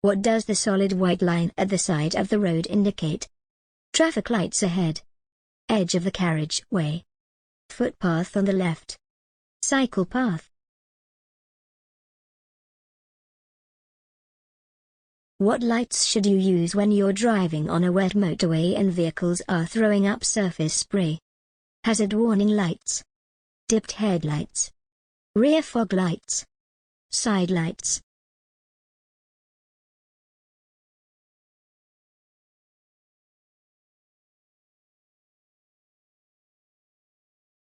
What does the solid white line at the side of the road indicate? Traffic lights ahead. Edge of the carriageway. Footpath on the left. Cycle path. What lights should you use when you're driving on a wet motorway and vehicles are throwing up surface spray? Hazard warning lights. Dipped headlights. Rear fog lights. Side lights.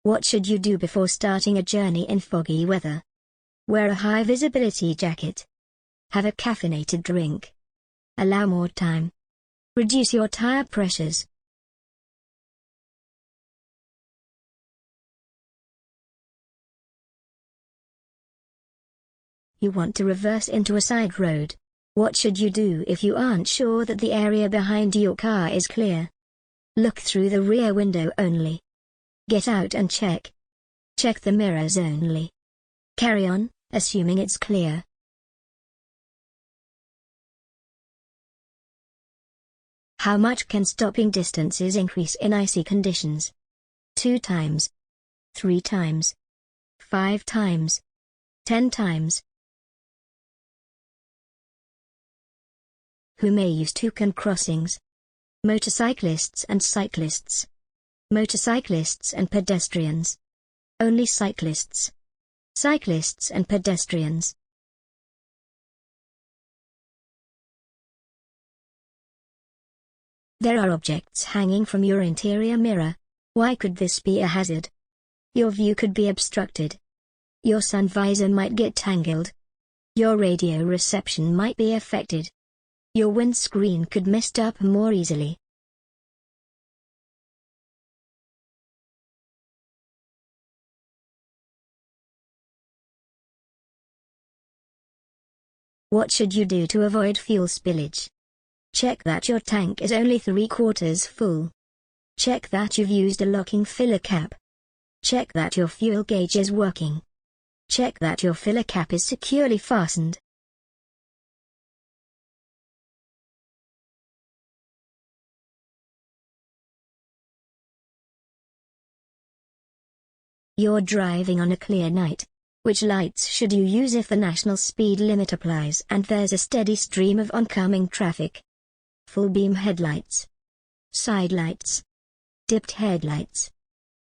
What should you do before starting a journey in foggy weather? Wear a high-visibility jacket. Have a caffeinated drink. Allow more time. Reduce your tire pressures. You want to reverse into a side road. What should you do if you aren't sure that the area behind your car is clear? Look through the rear window only. Get out and check. Check the mirrors only. Carry on, assuming it's clear. How much can stopping distances increase in icy conditions? 2 times. 3 times. 5 times. 10 times. Who may use toucan crossings? Motorcyclists and cyclists. Motorcyclists and pedestrians. Only cyclists. Cyclists and pedestrians. There are objects hanging from your interior mirror. Why could this be a hazard? Your view could be obstructed. Your sun visor might get tangled. Your radio reception might be affected. Your windscreen could mist up more easily. What should you do to avoid fuel spillage? Check that your tank is only 3/4 full. Check that you've used a locking filler cap. Check that your fuel gauge is working. Check that your filler cap is securely fastened. You're driving on a clear night. Which lights should you use if the national speed limit applies and there's a steady stream of oncoming traffic? Full beam headlights. Side lights. Dipped headlights.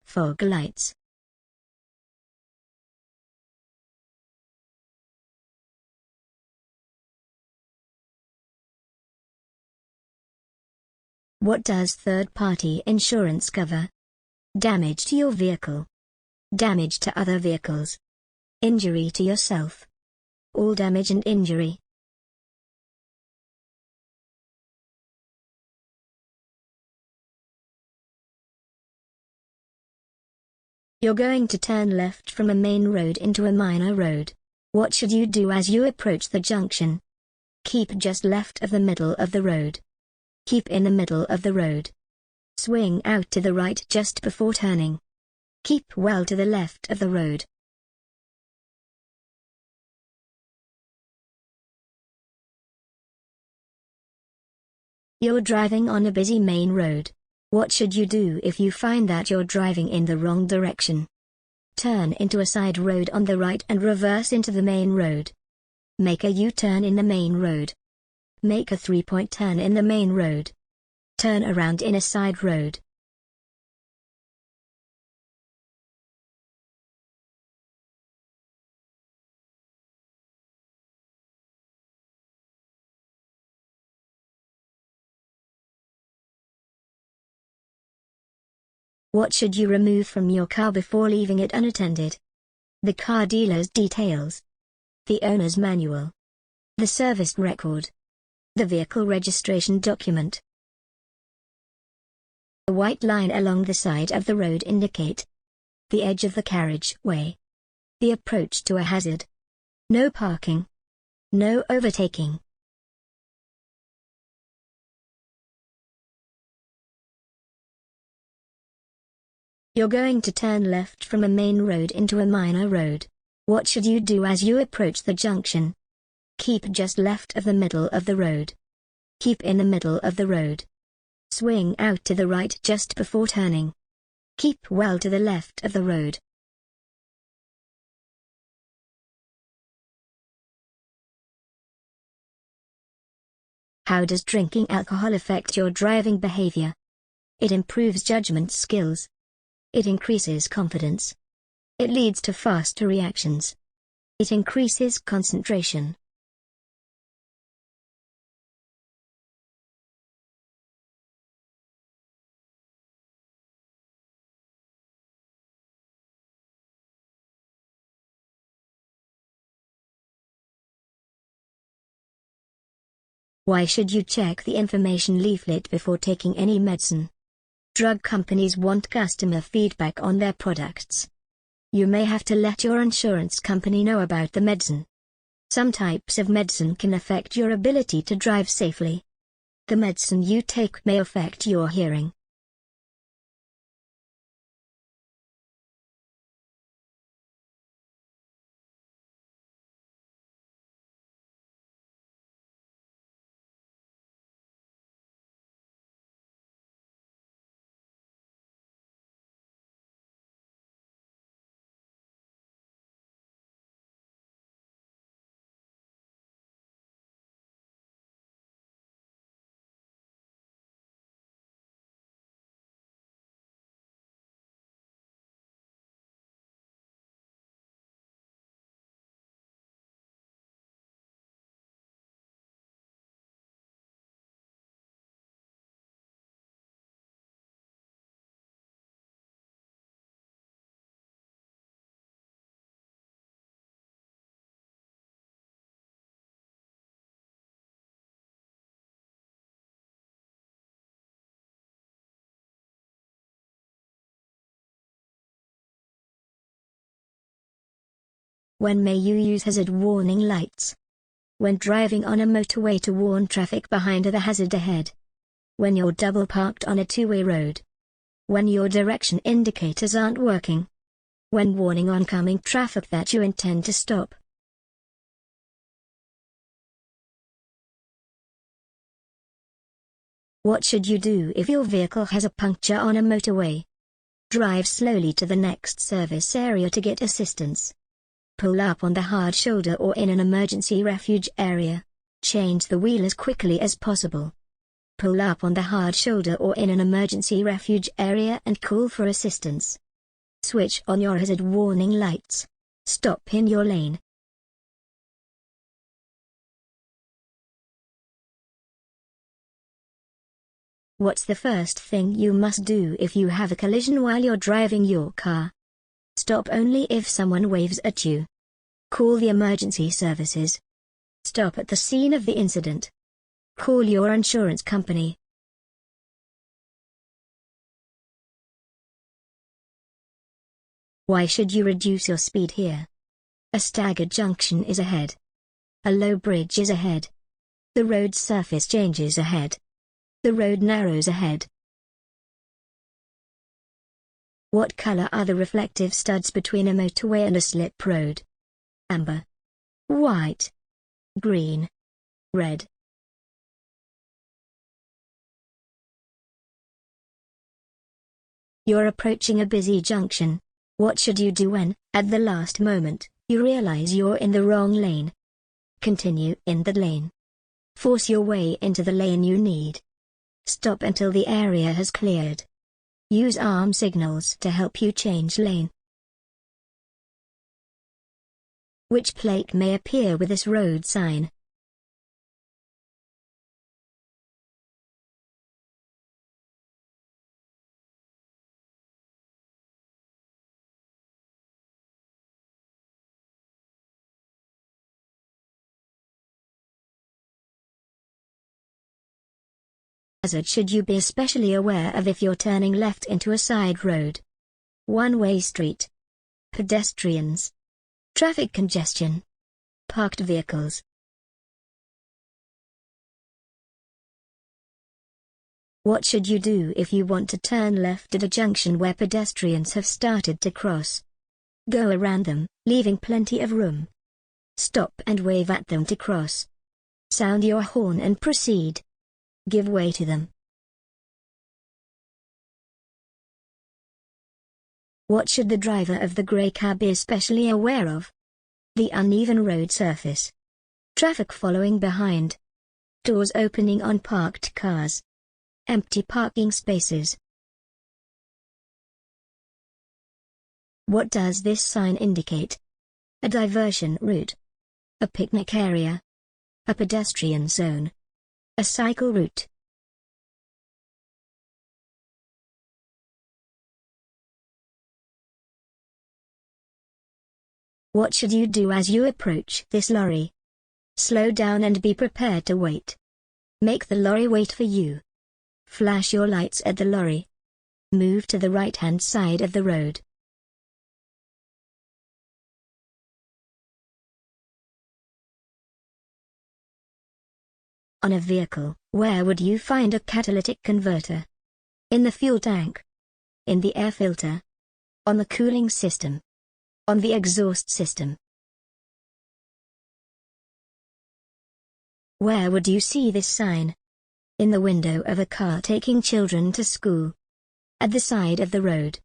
Fog lights. What does third-party insurance cover? Damage to your vehicle. Damage to other vehicles. Injury to yourself. All damage and injury. You're going to turn left from a main road into a minor road. What should you do as you approach the junction? Keep just left of the middle of the road. Keep in the middle of the road. Swing out to the right just before turning. Keep well to the left of the road. You're driving on a busy main road. What should you do if you find that you're driving in the wrong direction? Turn into a side road on the right and reverse into the main road. Make a U-turn in the main road. Make a 3-point turn in the main road. Turn around in a side road. What should you remove from your car before leaving it unattended? The car dealer's details. The owner's manual. The service record. The vehicle registration document. The white line along the side of the road indicate the edge of the carriageway. The approach to a hazard. No parking. No overtaking. You're going to turn left from a main road into a minor road. What should you do as you approach the junction? Keep just left of the middle of the road. Keep in the middle of the road. Swing out to the right just before turning. Keep well to the left of the road. How does drinking alcohol affect your driving behavior? It improves judgment skills. It increases confidence. It leads to faster reactions. It increases concentration. Why should you check the information leaflet before taking any medicine? Drug companies want customer feedback on their products. You may have to let your insurance company know about the medicine. Some types of medicine can affect your ability to drive safely. The medicine you take may affect your hearing. When may you use hazard warning lights? When driving on a motorway to warn traffic behind the hazard ahead. When you're double parked on a two-way road. When your direction indicators aren't working. When warning oncoming traffic that you intend to stop. What should you do if your vehicle has a puncture on a motorway? Drive slowly to the next service area to get assistance. Pull up on the hard shoulder or in an emergency refuge area. Change the wheel as quickly as possible. Pull up on the hard shoulder or in an emergency refuge area and call for assistance. Switch on your hazard warning lights. Stop in your lane. What's the first thing you must do if you have a collision while you're driving your car? Stop only if someone waves at you. Call the emergency services. Stop at the scene of the incident. Call your insurance company. Why should you reduce your speed here? A staggered junction is ahead. A low bridge is ahead. The road surface changes ahead. The road narrows ahead. What color are the reflective studs between a motorway and a slip road? Amber, white, green, red. You're approaching a busy junction. What should you do when, at the last moment, you realize you're in the wrong lane? Continue in the lane. Force your way into the lane you need. Stop until the area has cleared. Use arm signals to help you change lane. Which plate may appear with this road sign? Hazard should you be especially aware of if you're turning left into a side road, one-way street, pedestrians, traffic congestion, parked vehicles. What should you do if you want to turn left at a junction where pedestrians have started to cross? Go around them, leaving plenty of room. Stop and wave at them to cross. Sound your horn and proceed. Give way to them. What should the driver of the grey cab be especially aware of? The uneven road surface. Traffic following behind. Doors opening on parked cars. Empty parking spaces. What does this sign indicate? A diversion route. A picnic area. A pedestrian zone. A cycle route. What should you do as you approach this lorry? Slow down and be prepared to wait. Make the lorry wait for you. Flash your lights at the lorry. Move to the right-hand side of the road. On a vehicle, where would you find a catalytic converter? In the fuel tank? In the air filter? On the cooling system? On the exhaust system? Where would you see this sign? In the window of a car taking children to school. At the side of the road.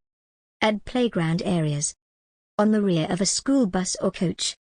At playground areas. On the rear of a school bus or coach.